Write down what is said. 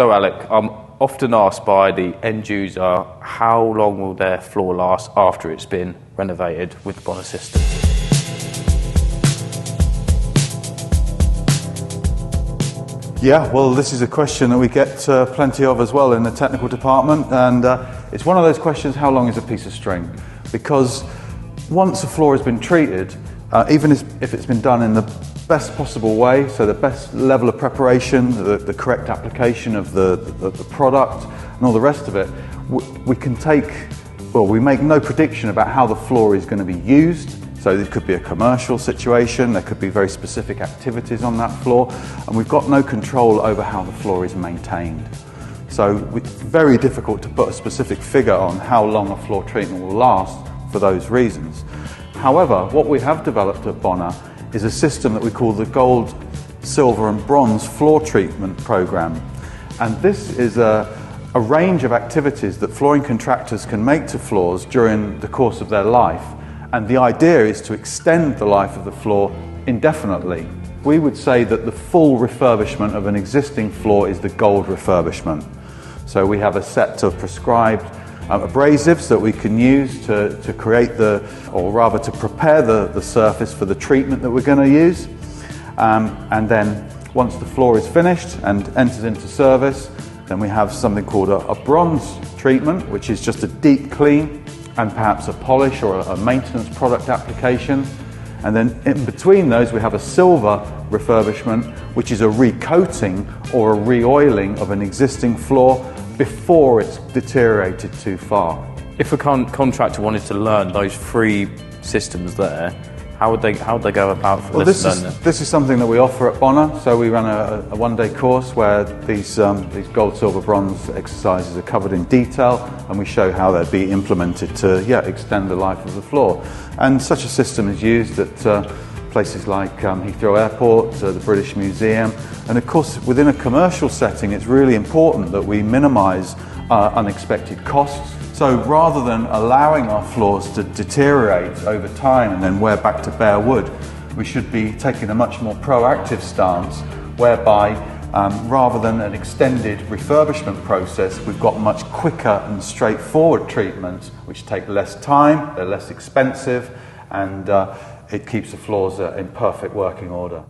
So Alec, I'm often asked by the end user, how long will their floor last after it's been renovated with the Bona system? Yeah, well, this is a question that we get plenty of as well in the technical department, and it's one of those questions, how long is a piece of string? Because once a floor has been treated, even if it's been done in the best possible way, so the best level of preparation, the correct application of the product and all the rest of it, we make no prediction about how the floor is going to be used. So it could be a commercial situation, there could be very specific activities on that floor, and we've got no control over how the floor is maintained. So it's very difficult to put a specific figure on how long a floor treatment will last for those reasons. However, what we have developed at Bona is a system that we call the gold, silver and bronze floor treatment program. And this is a range of activities that flooring contractors can make to floors during the course of their life. And the idea is to extend the life of the floor indefinitely. We would say that the full refurbishment of an existing floor is the gold refurbishment. So we have a set of prescribed abrasives that we can use to create to prepare the surface for the treatment that we're going to use. And then once the floor is finished and enters into service, then we have something called a bronze treatment, which is just a deep clean and perhaps a polish or a maintenance product application. And then in between those we have a silver refurbishment, which is a recoating or a re-oiling of an existing floor before it's deteriorated too far. If a contractor wanted to learn those three systems there, how would they go about for this is something that we offer at Bona. So we run a one-day course where these gold, silver, bronze exercises are covered in detail, and we show how they'd be implemented to extend the life of the floor. And such a system is used at places like Heathrow Airport, the British Museum, and of course within a commercial setting it's really important that we minimise unexpected costs. So rather than allowing our floors to deteriorate over time and then wear back to bare wood, we should be taking a much more proactive stance whereby rather than an extended refurbishment process, we've got much quicker and straightforward treatments which take less time, they're less expensive, and it keeps the floors in perfect working order.